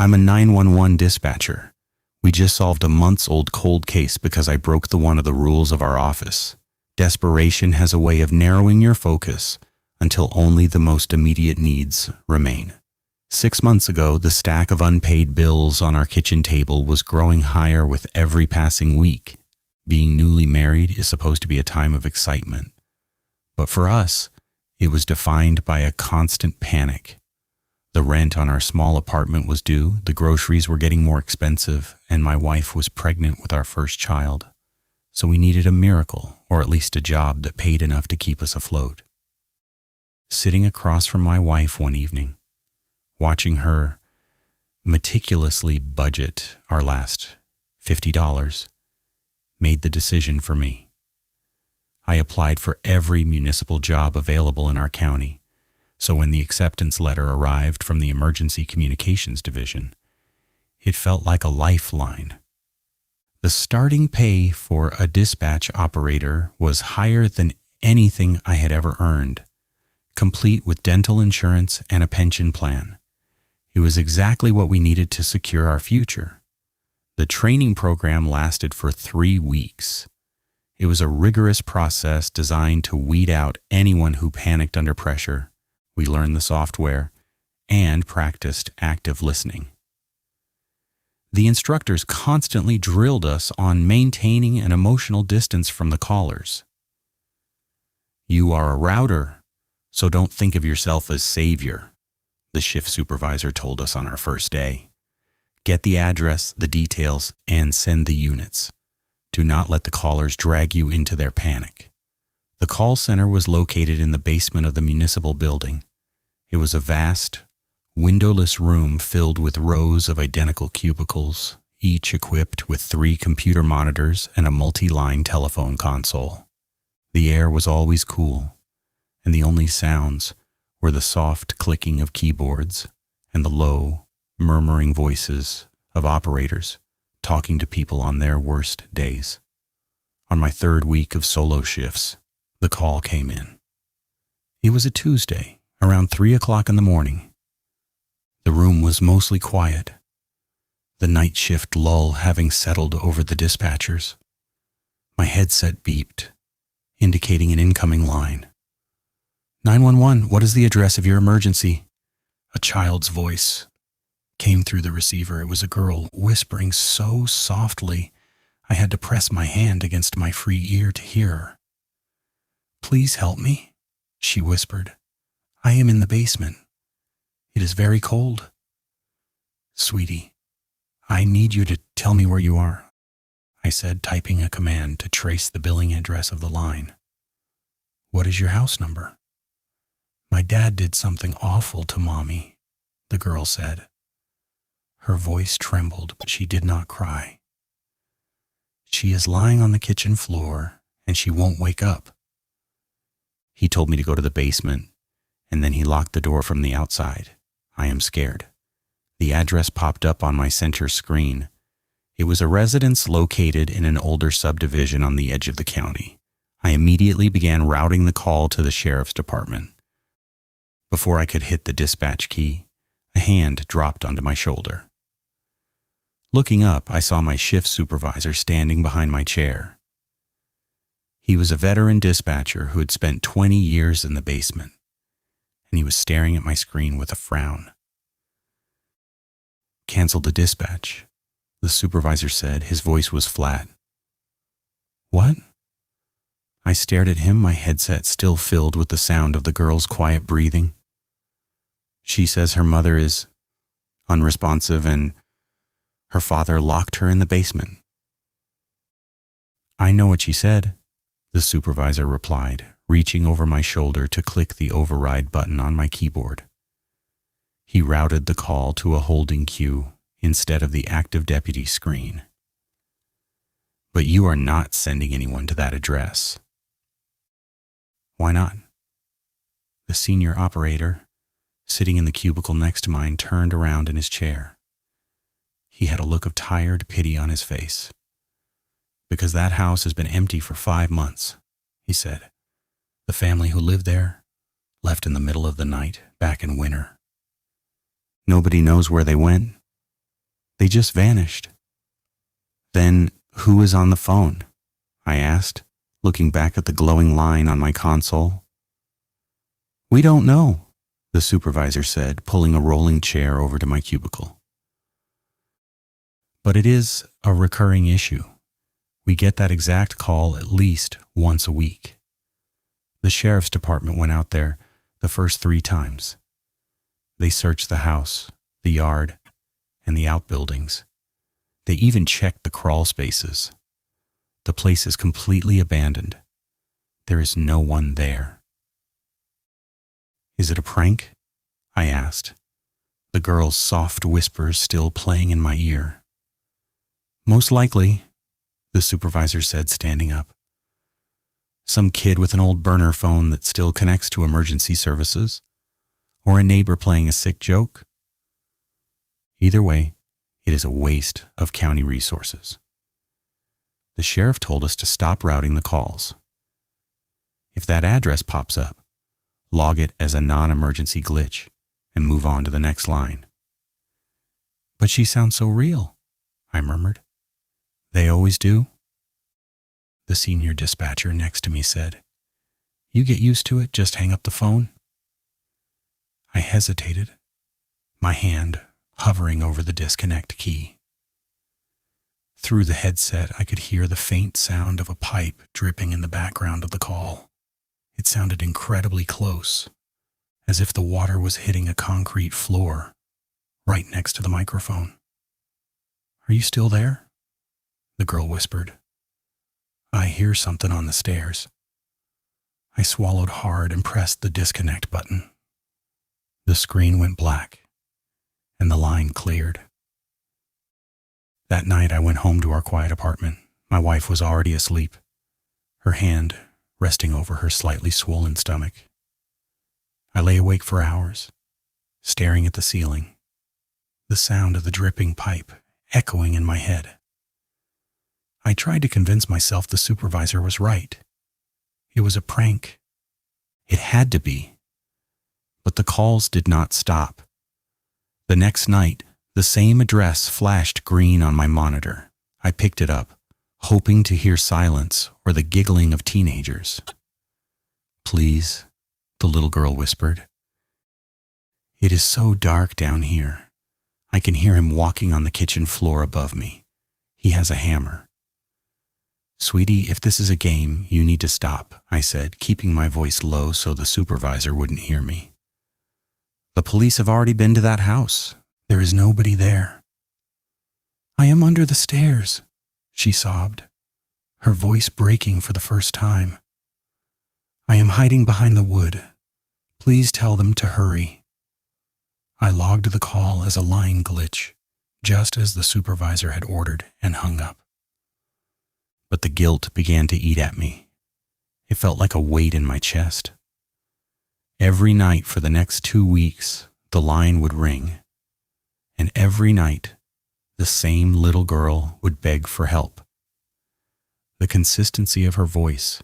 I'm a 911 dispatcher. We just solved a months-old cold case because I broke one of the rules of our office. Desperation has a way of narrowing your focus until only the most immediate needs remain. 6 months ago, the stack of unpaid bills on our kitchen table was growing higher with every passing week. Being newly married is supposed to be a time of excitement. But for us, it was defined by a constant panic. The rent on our small apartment was due, the groceries were getting more expensive, and my wife was pregnant with our first child. So we needed a miracle, or at least a job that paid enough to keep us afloat. Sitting across from my wife one evening, watching her meticulously budget our last $50, made the decision for me. I applied for every municipal job available in our county, so when the acceptance letter arrived from the Emergency Communications Division, it felt like a lifeline. The starting pay for a dispatch operator was higher than anything I had ever earned, complete with dental insurance and a pension plan. It was exactly what we needed to secure our future. The training program lasted for 3 weeks. It was a rigorous process designed to weed out anyone who panicked under pressure. We learned the software and practiced active listening. The instructors constantly drilled us on maintaining an emotional distance from the callers. You are a router, so don't think of yourself as savior, the shift supervisor told us on our first day. Get the address, the details, and send the units. Do not let the callers drag you into their panic. The call center was located in the basement of the municipal building. It was a vast, windowless room filled with rows of identical cubicles, each equipped with 3 computer monitors and a multi-line telephone console. The air was always cool, and the only sounds were the soft clicking of keyboards and the low, murmuring voices of operators talking to people on their worst days. On my 3rd week of solo shifts, the call came in. It was a Tuesday, around 3 o'clock in the morning. The room was mostly quiet, the night shift lull having settled over the dispatchers. My headset beeped, indicating an incoming line. 911, what is the address of your emergency? A child's voice came through the receiver. It was a girl whispering so softly I had to press my hand against my free ear to hear her. Please help me, she whispered. I am in the basement. It is very cold. Sweetie, I need you to tell me where you are, I said, typing a command to trace the billing address of the line. What is your house number? My dad did something awful to Mommy, the girl said. Her voice trembled, but she did not cry. She is lying on the kitchen floor, and she won't wake up. He told me to go to the basement, and then he locked the door from the outside. I am scared. The address popped up on my center screen. It was a residence located in an older subdivision on the edge of the county. I immediately began routing the call to the sheriff's department. Before I could hit the dispatch key, a hand dropped onto my shoulder. Looking up, I saw my shift supervisor standing behind my chair. He was a veteran dispatcher who had spent 20 years in the basement, and he was staring at my screen with a frown. Cancel the dispatch, the supervisor said. His voice was flat. What? I stared at him, my headset still filled with the sound of the girl's quiet breathing. She says her mother is unresponsive and her father locked her in the basement. I know what she said, the supervisor replied, reaching over my shoulder to click the override button on my keyboard. He routed the call to a holding queue instead of the active deputy screen. But you are not sending anyone to that address. Why not? The senior operator, sitting in the cubicle next to mine, turned around in his chair. He had a look of tired pity on his face. Because that house has been empty for 5 months, he said. The family who lived there left in the middle of the night back in winter. Nobody knows where they went, They just vanished. Then who was on the phone? I asked, looking back at the glowing line on my console. We don't know, the supervisor said, pulling a rolling chair over to my cubicle. But it is a recurring issue. We get that exact call at least once a week. The sheriff's department went out there the first 3 times. They searched the house, the yard, and the outbuildings. They even checked the crawl spaces. The place is completely abandoned. There is no one there. Is it a prank? I asked, the girl's soft whispers still playing in my ear. Most likely, the supervisor said, standing up. Some kid with an old burner phone that still connects to emergency services, or a neighbor playing a sick joke. Either way, it is a waste of county resources. The sheriff told us to stop routing the calls. If that address pops up, log it as a non-emergency glitch and move on to the next line. But she sounds so real, I murmured. They always do? The senior dispatcher next to me said. You get used to it, just hang up the phone. I hesitated, my hand hovering over the disconnect key. Through the headset, I could hear the faint sound of a pipe dripping in the background of the call. It sounded incredibly close, as if the water was hitting a concrete floor right next to the microphone. Are you still there? The girl whispered. I hear something on the stairs. I swallowed hard and pressed the disconnect button. The screen went black, and the line cleared. That night I went home to our quiet apartment. My wife was already asleep, her hand resting over her slightly swollen stomach. I lay awake for hours, staring at the ceiling, the sound of the dripping pipe echoing in my head. I tried to convince myself the supervisor was right. It was a prank. It had to be. But the calls did not stop. The next night, the same address flashed green on my monitor. I picked it up, hoping to hear silence or the giggling of teenagers. Please, the little girl whispered. It is so dark down here. I can hear him walking on the kitchen floor above me. He has a hammer. Sweetie, if this is a game, you need to stop, I said, keeping my voice low so the supervisor wouldn't hear me. The police have already been to that house. There is nobody there. I am under the stairs, she sobbed, her voice breaking for the first time. I am hiding behind the wood. Please tell them to hurry. I logged the call as a line glitch, just as the supervisor had ordered, and hung up. But the guilt began to eat at me. It felt like a weight in my chest. Every night for the next 2 weeks, the line would ring. And every night, the same little girl would beg for help. The consistency of her voice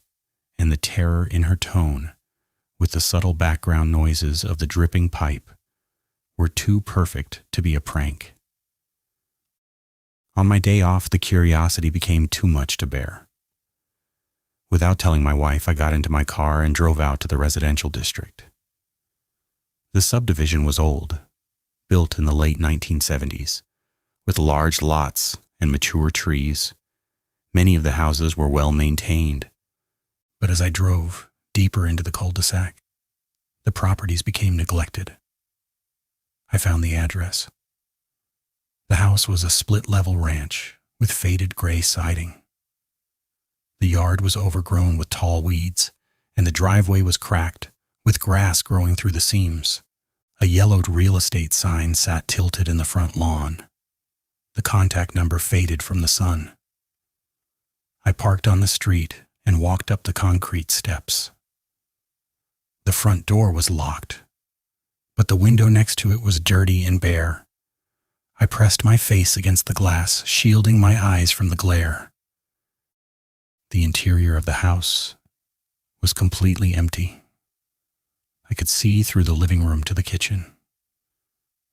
and the terror in her tone, with the subtle background noises of the dripping pipe, were too perfect to be a prank. On my day off, the curiosity became too much to bear. Without telling my wife, I got into my car and drove out to the residential district. The subdivision was old, built in the late 1970s, with large lots and mature trees. Many of the houses were well maintained. But as I drove deeper into the cul-de-sac, the properties became neglected. I found the address. The house was a split-level ranch with faded gray siding. The yard was overgrown with tall weeds, and the driveway was cracked, with grass growing through the seams. A yellowed real estate sign sat tilted in the front lawn. The contact number faded from the sun. I parked on the street and walked up the concrete steps. The front door was locked, but the window next to it was dirty and bare. I pressed my face against the glass, shielding my eyes from the glare. The interior of the house was completely empty. I could see through the living room to the kitchen.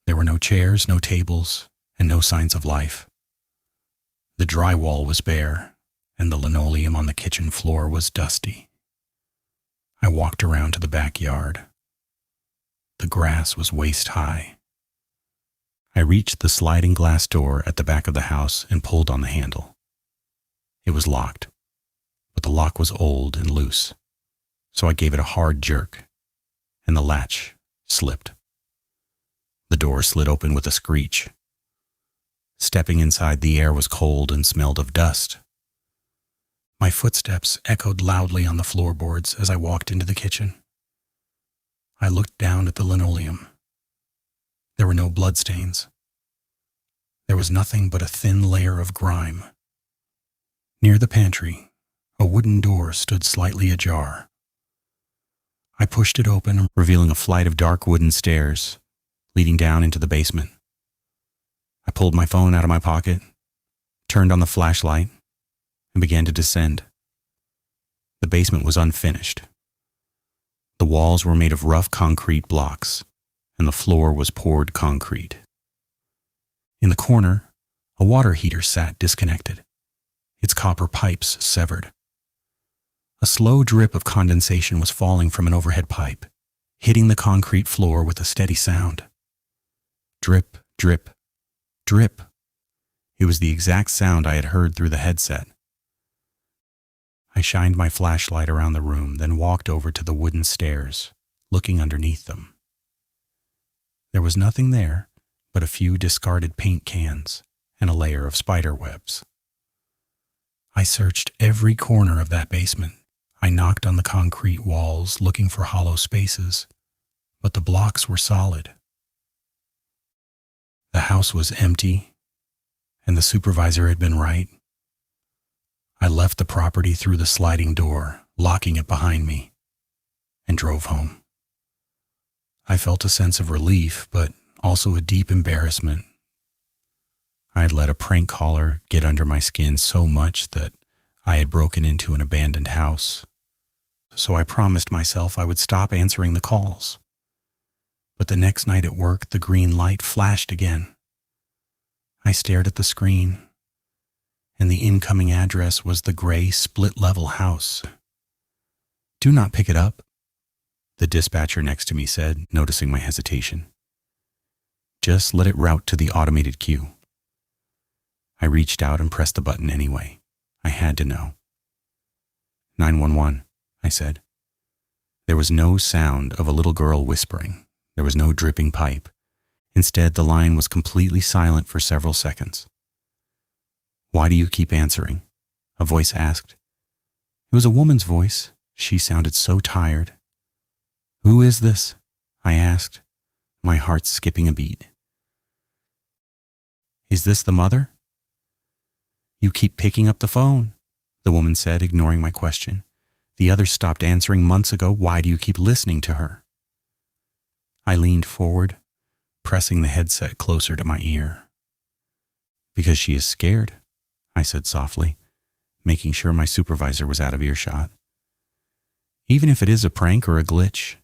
There were no chairs, no tables, and no signs of life. The drywall was bare, and the linoleum on the kitchen floor was dusty. I walked around to the backyard. The grass was waist-high. I reached the sliding glass door at the back of the house and pulled on the handle. It was locked, but the lock was old and loose, so I gave it a hard jerk, and the latch slipped. The door slid open with a screech. Stepping inside, the air was cold and smelled of dust. My footsteps echoed loudly on the floorboards as I walked into the kitchen. I looked down at the linoleum. There were no bloodstains. There was nothing but a thin layer of grime. Near the pantry, a wooden door stood slightly ajar. I pushed it open, revealing a flight of dark wooden stairs leading down into the basement. I pulled my phone out of my pocket, turned on the flashlight, and began to descend. The basement was unfinished. The walls were made of rough concrete blocks, and the floor was poured concrete. In the corner, a water heater sat disconnected, its copper pipes severed. A slow drip of condensation was falling from an overhead pipe, hitting the concrete floor with a steady sound. Drip, drip, drip. It was the exact sound I had heard through the headset. I shined my flashlight around the room, then walked over to the wooden stairs, looking underneath them. There was nothing there but a few discarded paint cans and a layer of spider webs. I searched every corner of that basement. I knocked on the concrete walls, looking for hollow spaces, but the blocks were solid. The house was empty, and the supervisor had been right. I left the property through the sliding door, locking it behind me, and drove home. I felt a sense of relief, but also a deep embarrassment. I had let a prank caller get under my skin so much that I had broken into an abandoned house. So I promised myself I would stop answering the calls. But the next night at work, the green light flashed again. I stared at the screen, and the incoming address was the gray split-level house. "Do not pick it up," the dispatcher next to me said, noticing my hesitation. "Just let it route to the automated queue." I reached out and pressed the button anyway. I had to know. 911, I said. There was no sound of a little girl whispering. There was no dripping pipe. Instead, the line was completely silent for several seconds. "Why do you keep answering?" a voice asked. It was a woman's voice. She sounded so tired. "Who is this?" I asked, my heart skipping a beat. "Is this the mother?" "You keep picking up the phone," the woman said, ignoring my question. "The others stopped answering months ago. Why do you keep listening to her?" I leaned forward, pressing the headset closer to my ear. "Because she is scared," I said softly, making sure my supervisor was out of earshot. "Even if it is a prank or a glitch,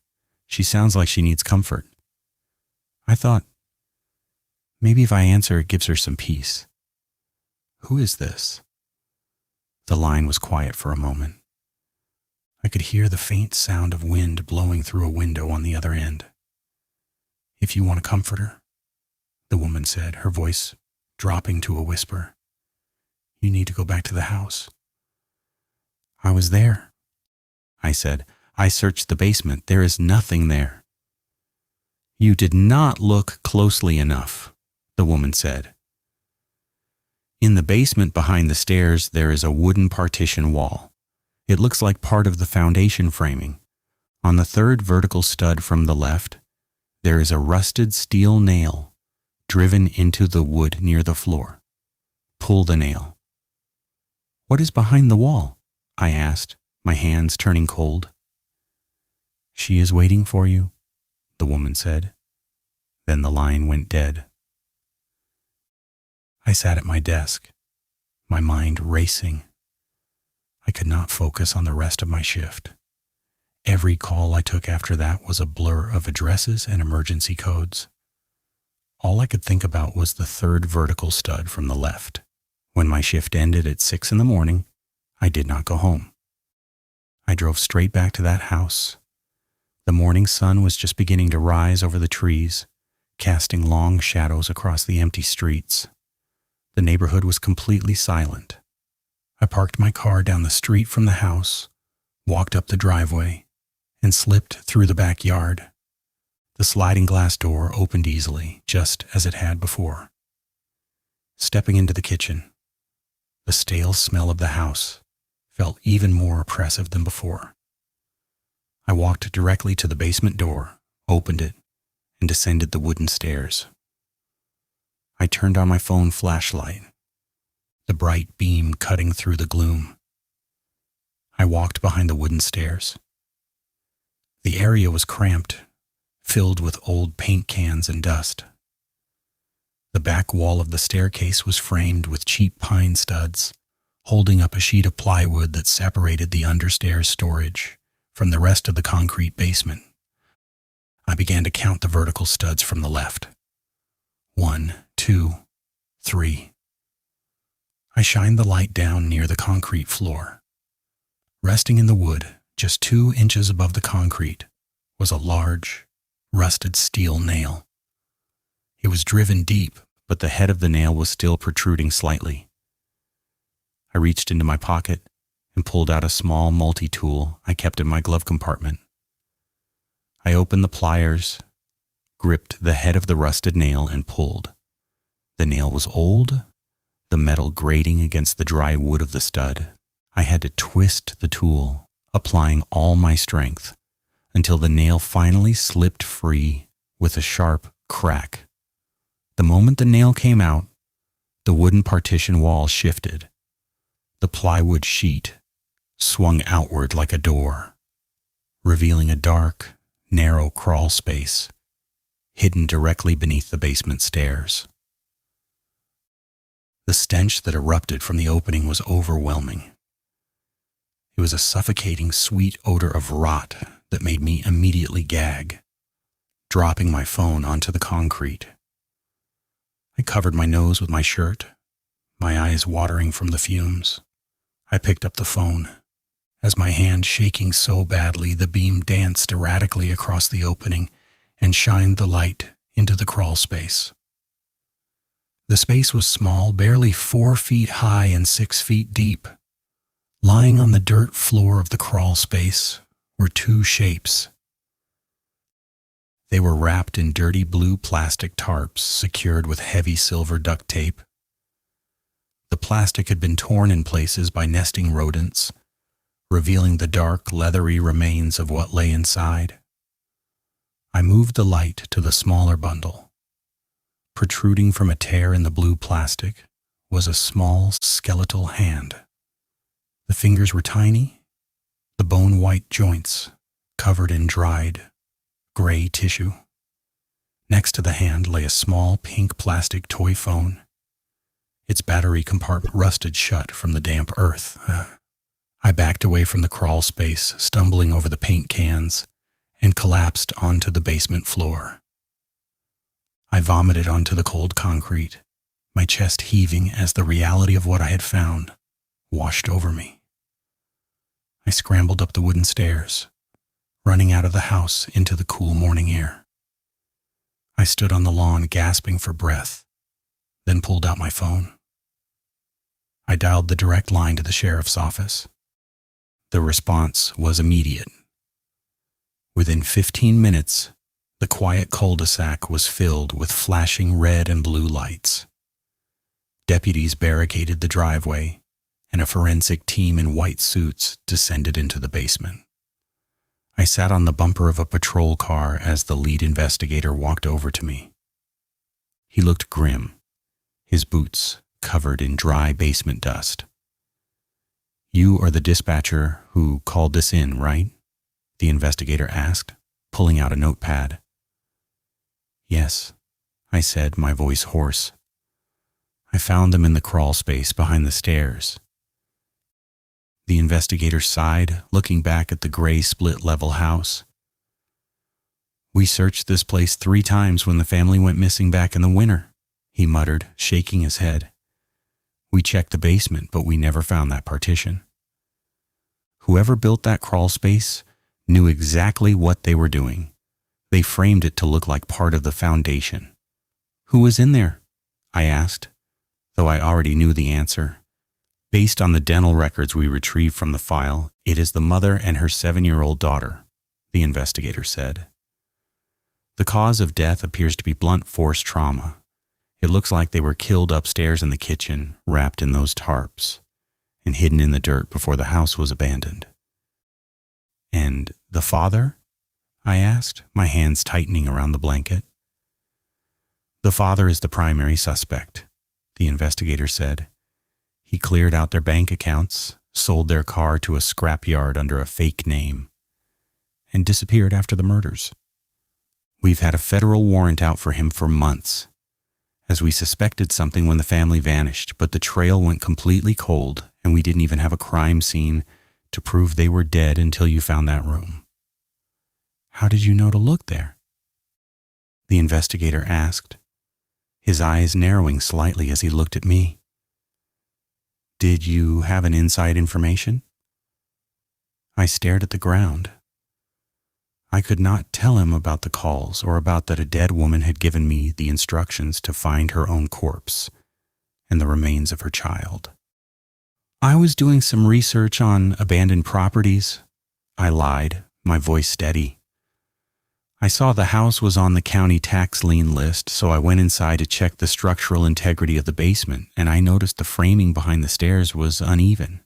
she sounds like she needs comfort." I thought, maybe if I answer, it gives her some peace. "Who is this?" The line was quiet for a moment. I could hear the faint sound of wind blowing through a window on the other end. "If you want a comforter," the woman said, her voice dropping to a whisper, "you need to go back to the house." "I was there," I said. "I searched the basement. There is nothing there." "You did not look closely enough," the woman said. "In the basement behind the stairs, there is a wooden partition wall. It looks like part of the foundation framing. On the third vertical stud from the left, there is a rusted steel nail driven into the wood near the floor. Pull the nail." "What is behind the wall?" I asked, my hands turning cold. "She is waiting for you," the woman said. Then the line went dead. I sat at my desk, my mind racing. I could not focus on the rest of my shift. Every call I took after that was a blur of addresses and emergency codes. All I could think about was the third vertical stud from the left. When my shift ended at 6 in the morning, I did not go home. I drove straight back to that house. The morning sun was just beginning to rise over the trees, casting long shadows across the empty streets. The neighborhood was completely silent. I parked my car down the street from the house, walked up the driveway, and slipped through the backyard. The sliding glass door opened easily, just as it had before. Stepping into the kitchen, the stale smell of the house felt even more oppressive than before. I walked directly to the basement door, opened it, and descended the wooden stairs. I turned on my phone flashlight, the bright beam cutting through the gloom. I walked behind the wooden stairs. The area was cramped, filled with old paint cans and dust. The back wall of the staircase was framed with cheap pine studs, holding up a sheet of plywood that separated the understairs storage from the rest of the concrete basement. I began to count the vertical studs from the left. 1, 2, 3. I shined the light down near the concrete floor. Resting in the wood, just 2 inches above the concrete, was a large, rusted steel nail. It was driven deep, but the head of the nail was still protruding slightly. I reached into my pocket and pulled out a small multi-tool I kept in my glove compartment. I opened the pliers, gripped the head of the rusted nail, and pulled. The nail was old, the metal grating against the dry wood of the stud. I had to twist the tool, applying all my strength, until the nail finally slipped free with a sharp crack. The moment the nail came out, the wooden partition wall shifted. The plywood sheet swung outward like a door, revealing a dark, narrow crawl space hidden directly beneath the basement stairs. The stench that erupted from the opening was overwhelming. It was a suffocating, sweet odor of rot that made me immediately gag, dropping my phone onto the concrete. I covered my nose with my shirt, my eyes watering from the fumes. I picked up the phone. As my hand shaking so badly, the beam danced erratically across the opening and shined the light into the crawl space. The space was small, barely 4 feet high and 6 feet deep. Lying on the dirt floor of the crawl space were 2 shapes. They were wrapped in dirty blue plastic tarps secured with heavy silver duct tape. The plastic had been torn in places by nesting rodents, revealing the dark, leathery remains of what lay inside. I moved the light to the smaller bundle. Protruding from a tear in the blue plastic was a small skeletal hand. The fingers were tiny, the bone-white joints covered in dried, gray tissue. Next to the hand lay a small pink plastic toy phone. Its battery compartment rusted shut from the damp earth. I backed away from the crawl space, stumbling over the paint cans, and collapsed onto the basement floor. I vomited onto the cold concrete, my chest heaving as the reality of what I had found washed over me. I scrambled up the wooden stairs, running out of the house into the cool morning air. I stood on the lawn gasping for breath, then pulled out my phone. I dialed the direct line to the sheriff's office. The response was immediate. Within 15 minutes, the quiet cul-de-sac was filled with flashing red and blue lights. Deputies barricaded the driveway, and a forensic team in white suits descended into the basement. I sat on the bumper of a patrol car as the lead investigator walked over to me. He looked grim, his boots covered in dry basement dust. "You are the dispatcher who called this in, right?" the investigator asked, pulling out a notepad. "Yes," I said, my voice hoarse. "I found them in the crawl space behind the stairs." The investigator sighed, looking back at the gray split-level house. "We searched this place 3 times when the family went missing back in the winter," he muttered, shaking his head. "We checked the basement, but we never found that partition." Whoever built that crawl space knew exactly what they were doing. They framed it to look like part of the foundation. "Who was in there?" I asked, though I already knew the answer. "Based on the dental records we retrieved from the file, it is the mother and her 7-year-old daughter," the investigator said. "The cause of death appears to be blunt force trauma. It looks like they were killed upstairs in the kitchen, wrapped in those tarps, and hidden in the dirt before the house was abandoned." "And the father?" I asked, my hands tightening around the blanket. "The father is the primary suspect," the investigator said. "He cleared out their bank accounts, sold their car to a scrapyard under a fake name, and disappeared after the murders. We've had a federal warrant out for him for months, as we suspected something when the family vanished, but the trail went completely cold and we didn't even have a crime scene to prove they were dead until you found that room." "How did you know to look there?" the investigator asked, his eyes narrowing slightly as he looked at me. "Did you have an inside information?" I stared at the ground. I could not tell him about the calls or about that a dead woman had given me the instructions to find her own corpse and the remains of her child. "I was doing some research on abandoned properties," I lied, my voice steady. "I saw the house was on the county tax lien list, so I went inside to check the structural integrity of the basement, and I noticed the framing behind the stairs was uneven.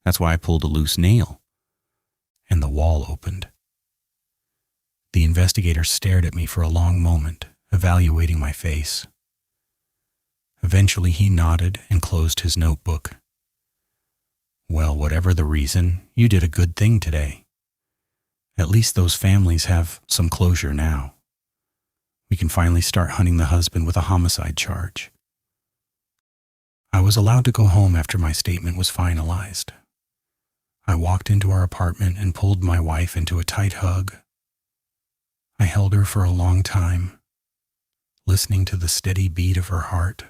That's why I pulled a loose nail, and the wall opened." The investigator stared at me for a long moment, evaluating my face. Eventually he nodded and closed his notebook. "Well, whatever the reason, you did a good thing today. At least those families have some closure now. We can finally start hunting the husband with a homicide charge." I was allowed to go home after my statement was finalized. I walked into our apartment and pulled my wife into a tight hug. I held her for a long time, listening to the steady beat of her heart,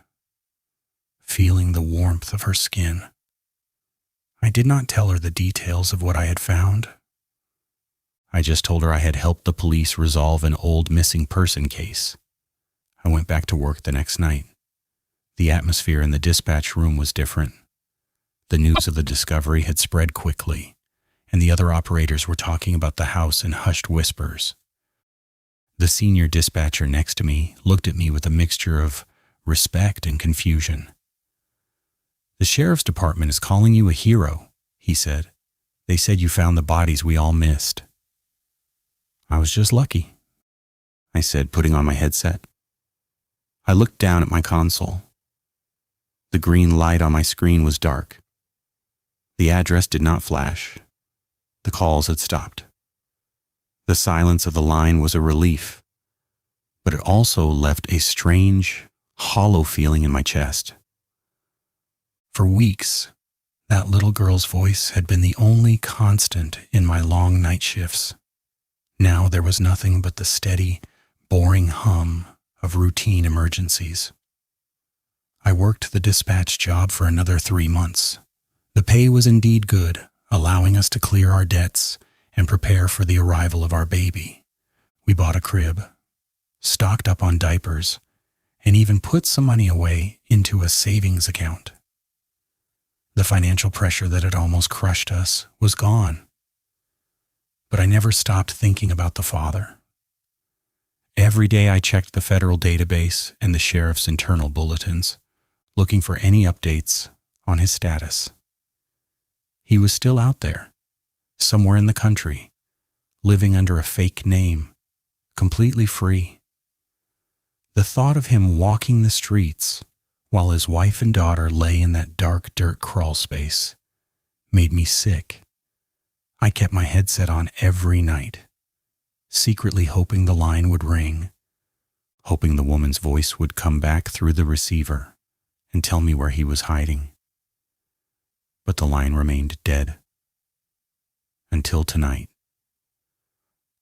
feeling the warmth of her skin. I did not tell her the details of what I had found. I just told her I had helped the police resolve an old missing person case. I went back to work the next night. The atmosphere in the dispatch room was different. The news of the discovery had spread quickly, and the other operators were talking about the house in hushed whispers. The senior dispatcher next to me looked at me with a mixture of respect and confusion. "The sheriff's department is calling you a hero," he said. "They said you found the bodies we all missed." "I was just lucky," I said, putting on my headset. I looked down at my console. The green light on my screen was dark. The address did not flash. The calls had stopped. The silence of the line was a relief, but it also left a strange, hollow feeling in my chest. For weeks, that little girl's voice had been the only constant in my long night shifts. Now there was nothing but the steady, boring hum of routine emergencies. I worked the dispatch job for another 3 months. The pay was indeed good, allowing us to clear our debts and prepare for the arrival of our baby. We bought a crib, stocked up on diapers, and even put some money away into a savings account. The financial pressure that had almost crushed us was gone. But I never stopped thinking about the father. Every day I checked the federal database and the sheriff's internal bulletins, looking for any updates on his status. He was still out there, somewhere in the country, living under a fake name, completely free. The thought of him walking the streets while his wife and daughter lay in that dark dirt crawl space made me sick. I kept my headset on every night, secretly hoping the line would ring, hoping the woman's voice would come back through the receiver and tell me where he was hiding. But the line remained dead. Until tonight.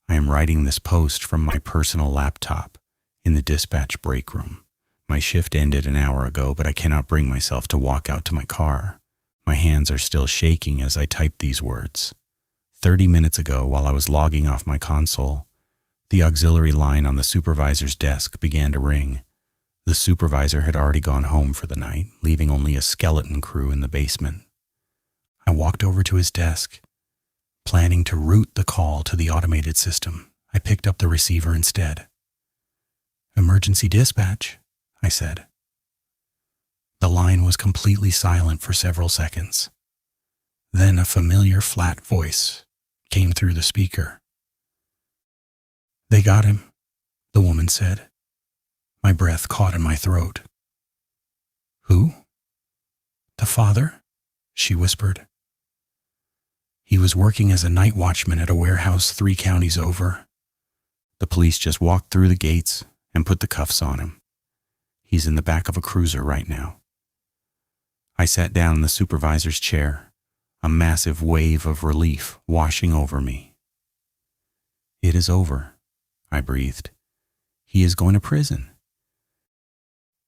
I am writing this post from my personal laptop in the dispatch break room. My shift ended an hour ago, but I cannot bring myself to walk out to my car. My hands are still shaking as I type these words. 30 minutes ago, while I was logging off my console, the auxiliary line on the supervisor's desk began to ring. The supervisor had already gone home for the night, leaving only a skeleton crew in the basement. I walked over to his desk, planning to route the call to the automated system. I picked up the receiver instead. "Emergency dispatch," I said. The line was completely silent for several seconds. Then a familiar flat voice came through the speaker. "They got him," the woman said. My breath caught in my throat. "Who?" "The father," she whispered. "He was working as a night watchman at a warehouse 3 counties over. The police just walked through the gates and put the cuffs on him. He's in the back of a cruiser right now." I sat down in the supervisor's chair, a massive wave of relief washing over me. "It is over," I breathed. "He is going to prison."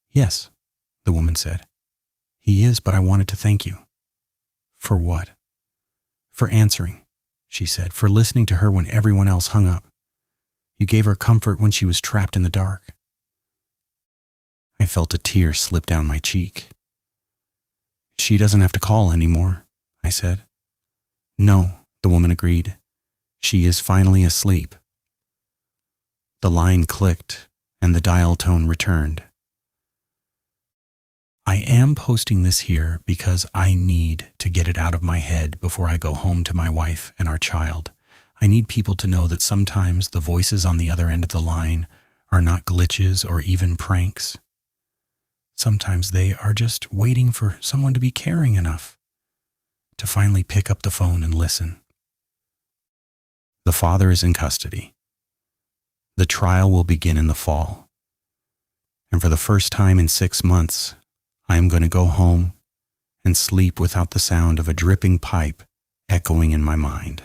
"Yes," the woman said. "He is, but I wanted to thank you." "For what?" "For answering," she said, "for listening to her when everyone else hung up. You gave her comfort when she was trapped in the dark." I felt a tear slip down my cheek. "She doesn't have to call anymore," I said. "No," the woman agreed. "She is finally asleep." The line clicked and the dial tone returned. I am posting this here because I need to get it out of my head before I go home to my wife and our child. I need people to know that sometimes the voices on the other end of the line are not glitches or even pranks. Sometimes they are just waiting for someone to be caring enough to finally pick up the phone and listen. The father is in custody. The trial will begin in the fall. And for the first time in 6 months, I am going to go home and sleep without the sound of a dripping pipe echoing in my mind.